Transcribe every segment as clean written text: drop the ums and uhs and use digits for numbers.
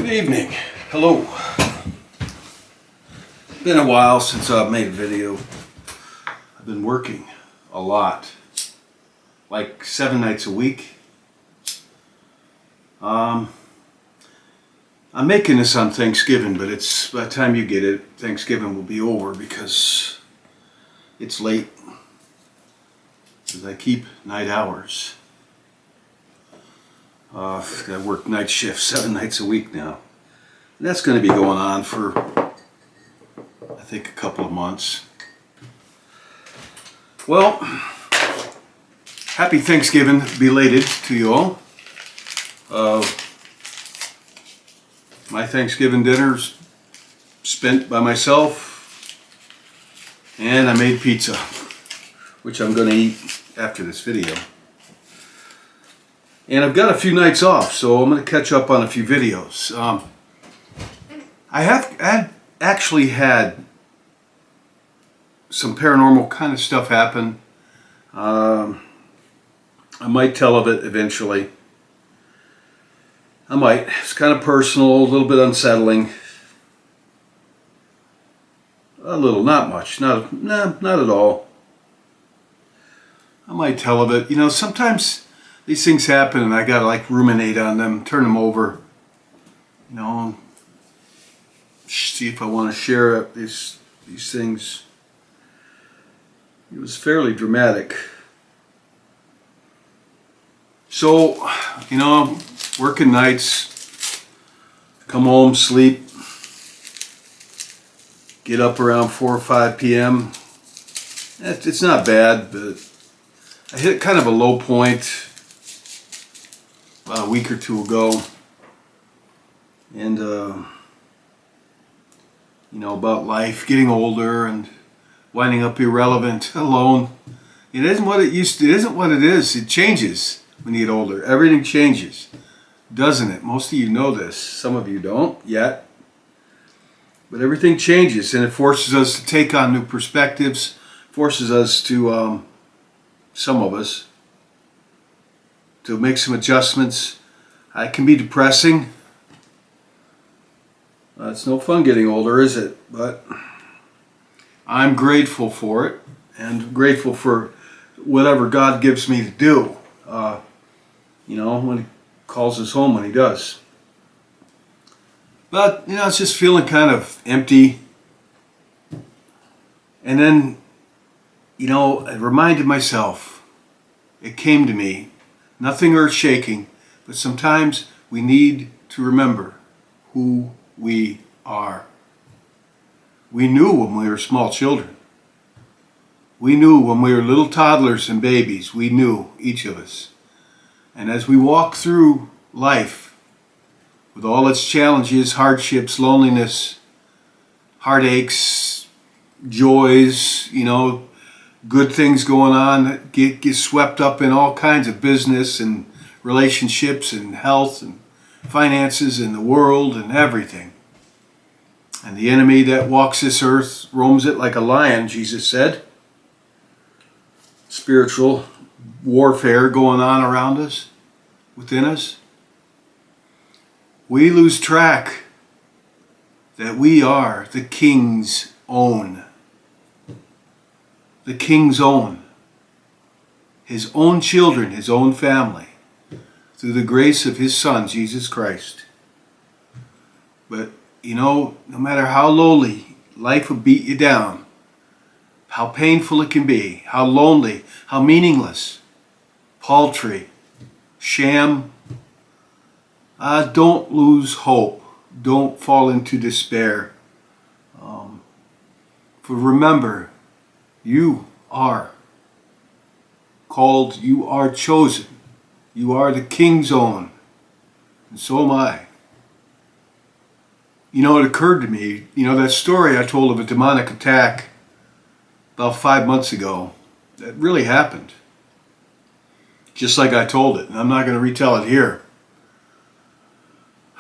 Good evening. Hello. Been a while since I've made a video. I've been working a lot, like 7 nights a week. I'm making this on Thanksgiving, but it's by the time you get it, Thanksgiving will be over because it's late. Because I keep night hours. I work night shifts 7 nights a week now. And that's going to be going on for, I think, a couple of months. Well, happy Thanksgiving belated to you all. My Thanksgiving dinner's spent by myself, and I made pizza, which I'm going to eat after this video. And I've got a few nights off, so I'm going to catch up on a few videos. I actually had some paranormal kind of stuff happen. I might tell of it eventually. I might. It's kind of personal, a little bit unsettling. A little, not much. Not at all. I might tell of it. You know, sometimes these things happen and I gotta like ruminate on them, turn them over, you know, see if I want to share these things. It was fairly dramatic. So, you know, working nights, come home, sleep, get up around 4 or 5 p.m. It's not bad, but I hit kind of a low point about a week or two ago, and you know, about life, getting older and winding up irrelevant, alone. It isn't what it used to. It isn't what it is. It changes when you get older. Everything changes, doesn't it? Most of you know this. Some of you don't yet. But everything changes, and it forces us to take on new perspectives. Forces us to, some of us, to make some adjustments. It can be depressing. It's no fun getting older, is it? But I'm grateful for it, and grateful for whatever God gives me to do. You know, when He calls us home, when He does. But, you know, it's just feeling kind of empty. And then, you know, I reminded myself, it came to me, nothing earth-shaking, but sometimes we need to remember who we are. We knew when we were small children. We knew when we were little toddlers and babies. We knew, each of us. And as we walk through life, with all its challenges, hardships, loneliness, heartaches, joys, you know, good things going on, get swept up in all kinds of business and relationships and health and finances and the world and everything. And the enemy that walks this earth roams it like a lion, Jesus said. Spiritual warfare going on around us, within us. We lose track that we are the King's own. The King's own. His own children, His own family, through the grace of His Son, Jesus Christ. But, you know, no matter how lowly life will beat you down, how painful it can be, how lonely, how meaningless, paltry, sham, don't lose hope. Don't fall into despair. For remember, you are called, you are chosen, you are the King's own, and so am I. You know, it occurred to me, you know, that story I told of a demonic attack about 5 months ago, that really happened. Just like I told it, and I'm not going to retell it here.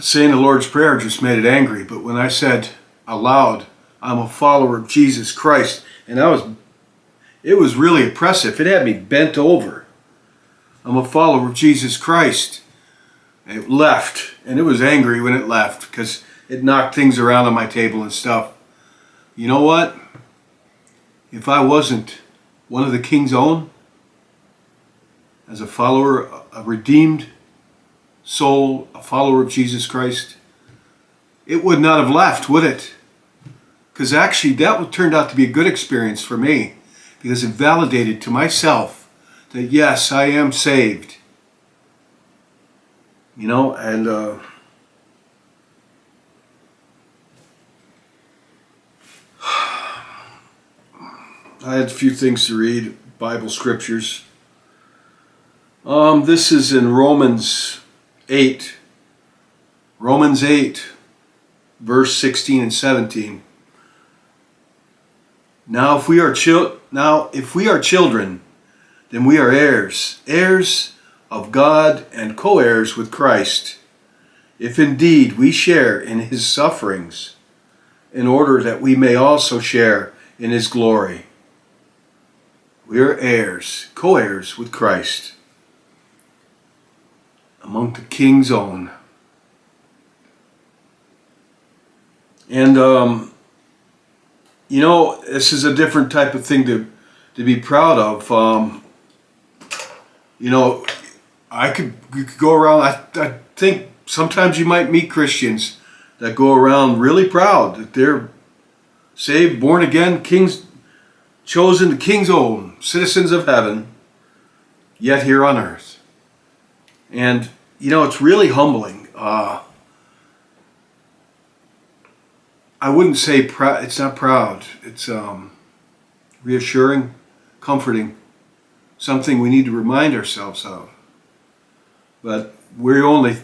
Saying the Lord's Prayer just made it angry, but when I said aloud, I'm a follower of Jesus Christ, and it was really oppressive. It had me bent over. I'm a follower of Jesus Christ. It left, and it was angry when it left because it knocked things around on my table and stuff. You know what? If I wasn't one of the King's own, as a follower, a redeemed soul, a follower of Jesus Christ, it would not have left, would it? Because actually that turned out to be a good experience for me, because it validated to myself that yes, I am saved. You know, and I had a few things to read, Bible scriptures. This is in Romans 8. Romans 8, verse 16 and 17. Now if we are children, then we are heirs, heirs of God and co-heirs with Christ, if indeed we share in his sufferings, in order that we may also share in his glory. We are heirs, co-heirs with Christ, among the King's own. And, you know, this is a different type of thing to be proud of. You know, you could go around, I think sometimes you might meet Christians that go around really proud that they're saved, born again, King's chosen, the King's own, citizens of heaven, yet here on earth. And, you know, it's really humbling. I wouldn't say proud. It's not proud. It's reassuring, comforting, something we need to remind ourselves of. But we only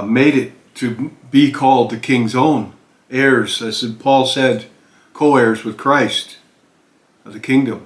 made it to be called the King's own, heirs, as Paul said, co-heirs with Christ of the kingdom,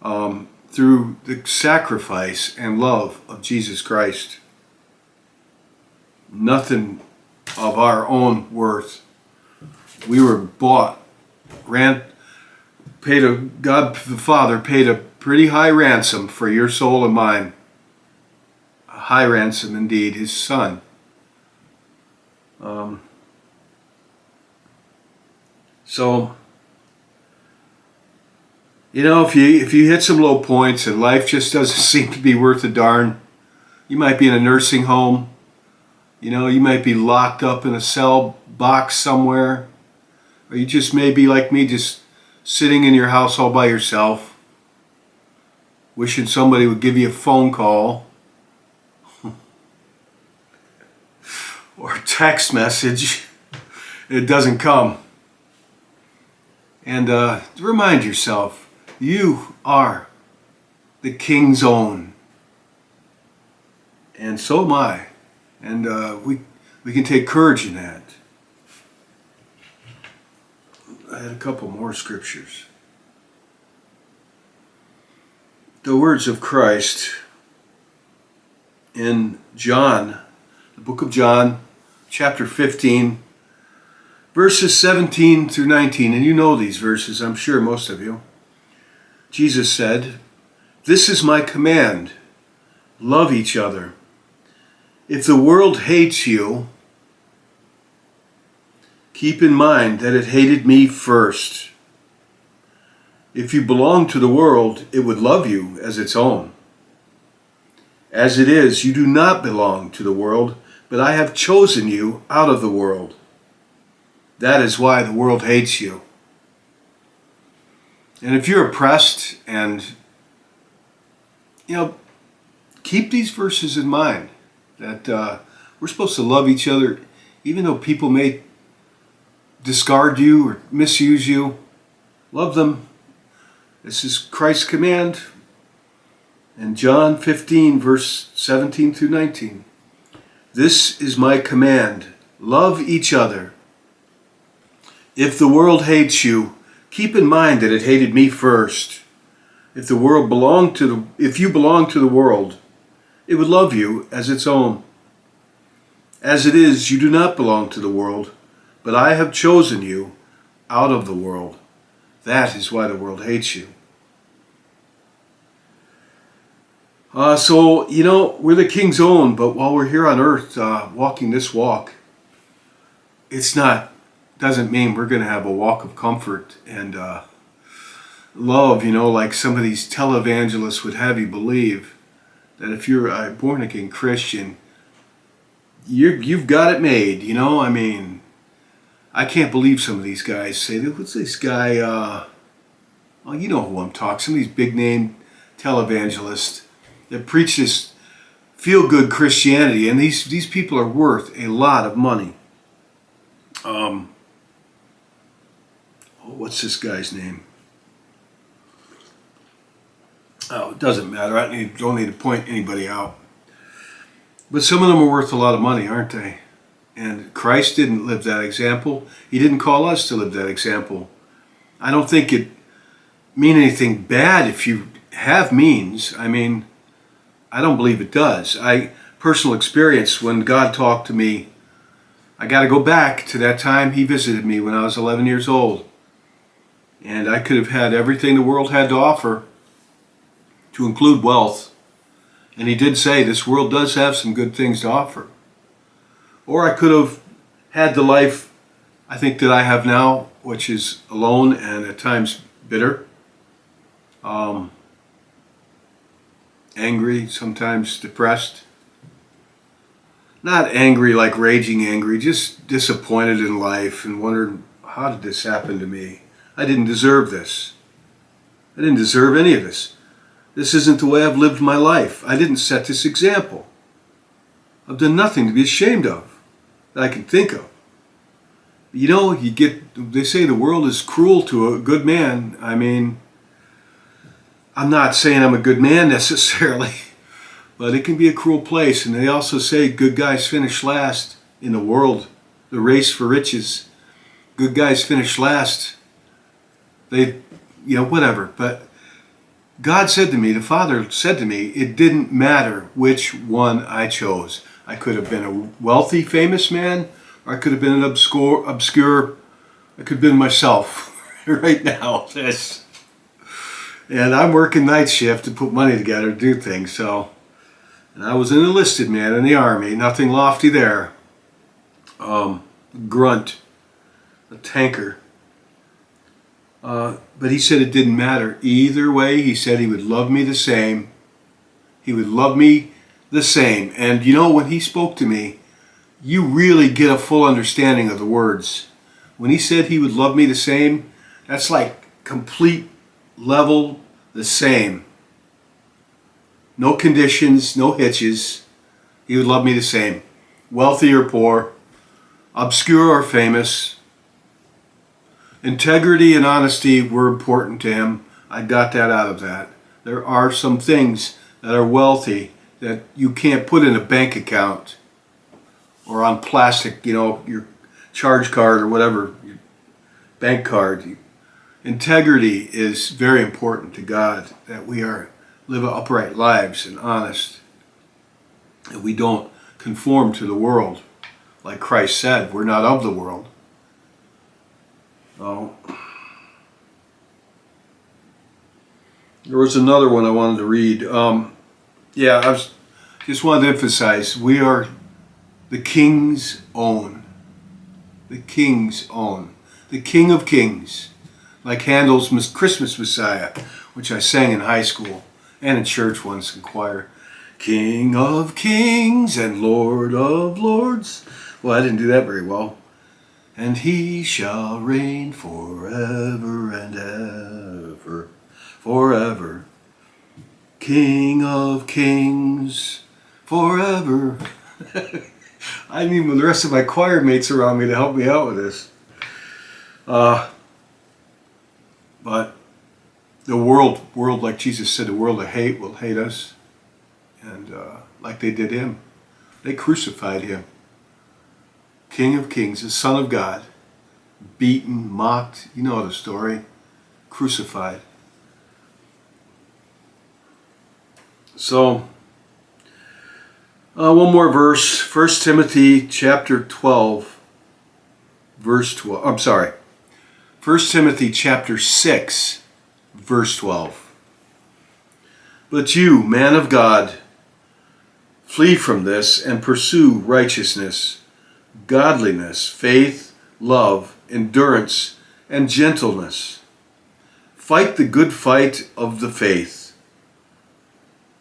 through the sacrifice and love of Jesus Christ. Nothing of our own worth. We were bought, God the Father paid a pretty high ransom for your soul and mine. A high ransom indeed, his Son. So, you know, if you hit some low points and life just doesn't seem to be worth a darn, you might be in a nursing home. You know, you might be locked up in a cell box somewhere. Or you just may be like me, just sitting in your house all by yourself, wishing somebody would give you a phone call or a text message. It doesn't come. And remind yourself, you are the King's own. And so am I. And we can take courage in that. I had a couple more scriptures. The words of Christ in John, the book of John, chapter 15, verses 17 through 19. And you know these verses, I'm sure most of you. Jesus said, "This is my command, love each other. If the world hates you, keep in mind that it hated me first. If you belong to the world, it would love you as its own. As it is, you do not belong to the world, but I have chosen you out of the world. That is why the world hates you." And if you're oppressed and, you know, keep these verses in mind, that we're supposed to love each other even though people may discard you or misuse you. Love them. This is Christ's command in John 15, verse 17 through 19. "This is my command, love each other. If the world hates you, keep in mind that it hated me first. If you belong to the world, it would love you as its own. As it is, you do not belong to the world, but I have chosen you out of the world. That is why the world hates you." So, we're the King's own, but while we're here on earth walking this walk, doesn't mean we're going to have a walk of comfort and love, like some of these televangelists would have you believe that if you're a born again Christian, you've got it made, I mean, I can't believe some of these guys say, what's this guy, well, you know who I'm talking, some of these big name televangelists that preach this feel-good Christianity, and these people are worth a lot of money. What's this guy's name? Oh, it doesn't matter. I don't need to point anybody out. But some of them are worth a lot of money, aren't they? And Christ didn't live that example. He didn't call us to live that example. I don't think it mean anything bad if you have means. I mean, I don't believe it does. Personal experience, when God talked to me, I got to go back to that time He visited me when I was 11 years old. And I could have had everything the world had to offer, to include wealth. And He did say this world does have some good things to offer. Or I could have had the life I think that I have now, which is alone and at times bitter, angry, sometimes depressed. Not angry like raging angry, just disappointed in life and wondering, how did this happen to me? I didn't deserve this. I didn't deserve any of this. This isn't the way I've lived my life. I didn't set this example. I've done nothing to be ashamed of that I can think of. They say the world is cruel to a good man. I mean, I'm not saying I'm a good man necessarily, but it can be a cruel place. And they also say good guys finish last in the world, the race for riches. Good guys finish last. Whatever. But God said to me, the Father said to me, it didn't matter which one I chose. I could have been a wealthy, famous man, or I could have been an obscure, I could have been myself right now. And I'm working night shift to put money together to do things. And I was an enlisted man in the Army, nothing lofty there. Grunt, a tanker. But He said it didn't matter. Either way, He said He would love me the same. He would love me the same. And when He spoke to me, you really get a full understanding of the words. When He said He would love me the same, that's like complete level the same. No conditions, no hitches. He would love me the same. Wealthy or poor, obscure or famous. Integrity and honesty were important to Him. I got that out of that. There are some things that are wealthy that you can't put in a bank account or on plastic, your charge card or whatever, your bank card. Integrity is very important to God, that we live upright lives and honest, that we don't conform to the world. Like Christ said, we're not of the world. There was another one I wanted to read. Just wanted to emphasize, we are the King's own. The King's own. The King of Kings. Like Handel's Christmas Messiah, which I sang in high school and in church once in choir. King of Kings and Lord of Lords. Well, I didn't do that very well. And He shall reign forever and ever. Forever. King of Kings. Forever. I need the rest of my choir mates around me to help me out with this. But the world, like Jesus said, the world of hate will hate us. And like they did Him. They crucified Him. King of Kings, the Son of God, beaten, mocked, you know the story, crucified. So, one more verse, 1 Timothy chapter 12, verse 12, I'm sorry, 1 Timothy chapter 6, verse 12. But you, man of God, flee from this and pursue righteousness, godliness, faith, love, endurance, and gentleness. Fight the good fight of the faith.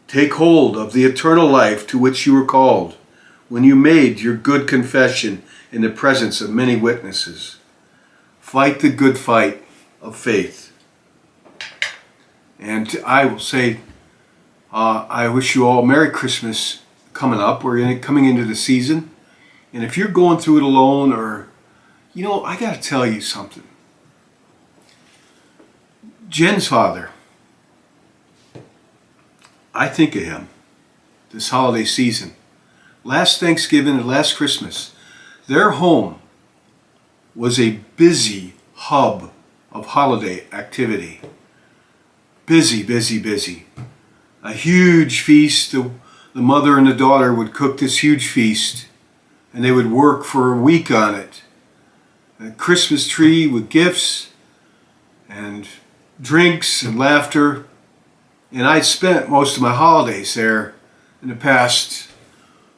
Take hold of the eternal life to which you were called when you made your good confession in the presence of many witnesses. Fight the good fight of faith. And I will say, I wish you all Merry Christmas coming up. We're coming into the season. And if you're going through it alone, or, I got to tell you something. Jen's father, I think of him this holiday season. Last Thanksgiving and last Christmas, their home was a busy hub of holiday activity. Busy, busy, busy. A huge feast. The mother and the daughter would cook this huge feast, and they would work for a week on it. A Christmas tree with gifts and drinks and laughter. And I'd spent most of my holidays there in the past,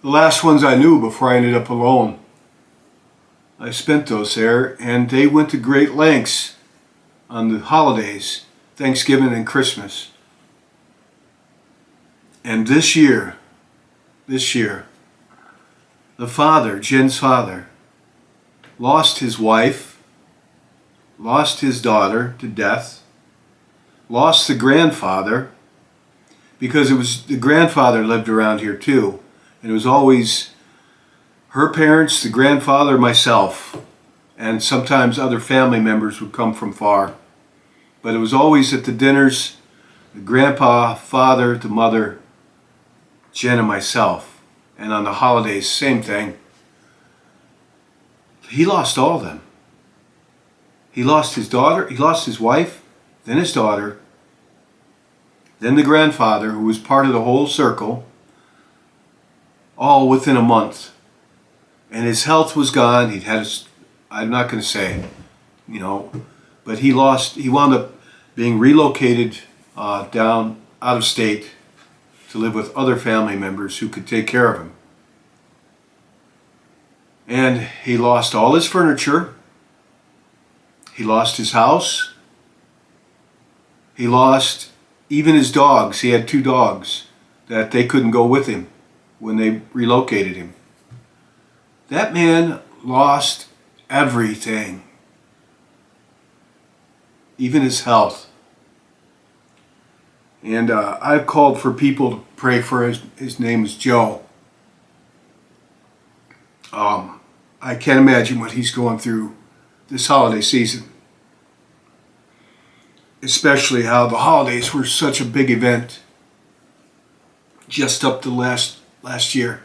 the last ones I knew before I ended up alone. I spent those there, and they went to great lengths on the holidays, Thanksgiving and Christmas. And this year, the father, Jen's father, lost his wife, lost his daughter to death, lost the grandfather, because it was the grandfather lived around here too, and it was always her parents, the grandfather, myself, and sometimes other family members would come from far. But it was always at the dinners, the grandpa, father, the mother, Jen and myself. And on the holidays, same thing. He lost all of them. He lost his daughter, he lost his wife, then his daughter, then the grandfather, who was part of the whole circle, all within a month. And his health was gone. He'd had I'm not going to say, but he wound up being relocated down out of state to live with other family members who could take care of him. And he lost all his furniture. He lost his house. He lost even his dogs. He had 2 dogs that they couldn't go with him when they relocated him. That man lost everything, even his health. And I've called for people to pray for his name is Joe. I can't imagine what he's going through this holiday season. Especially how the holidays were such a big event just up to last year.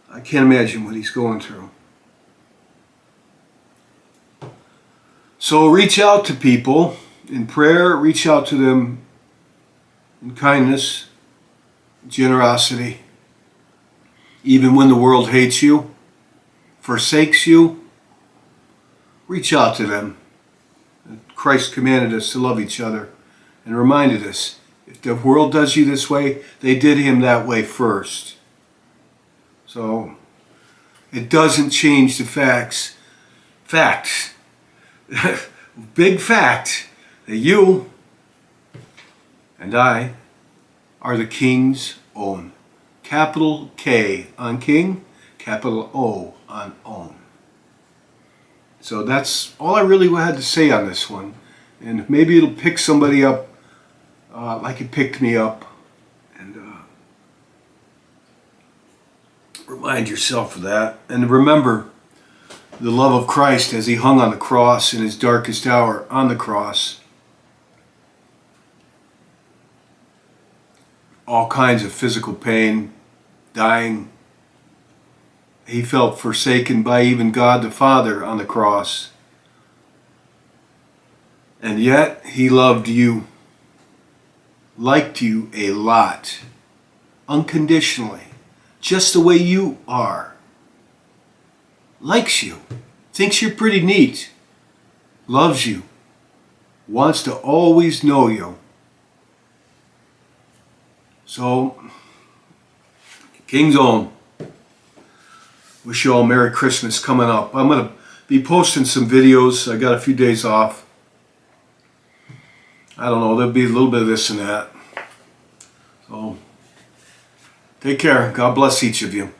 I can't imagine what he's going through. So reach out to people in prayer, reach out to them in kindness, generosity. Even when the world hates you, forsakes you, reach out to them. Christ commanded us to love each other and reminded us, if the world does you this way, they did him that way first. So it doesn't change the facts. Facts. Big fact that you and I are the King's own. Capital K on King, capital O on own. So that's all I really had to say on this one. And maybe it'll pick somebody up like it picked me up. And remind yourself of that. And remember the love of Christ as he hung on the cross in his darkest hour on the cross. All kinds of physical pain, dying. He felt forsaken by even God the Father on the cross. And yet he loved you, liked you a lot, unconditionally, just the way you are. Likes you, thinks you're pretty neat, loves you, wants to always know you. So, King's Own. Wish you all Merry Christmas coming up. I'm going to be posting some videos. I got a few days off. I don't know, there'll be a little bit of this and that. So, take care. God bless each of you.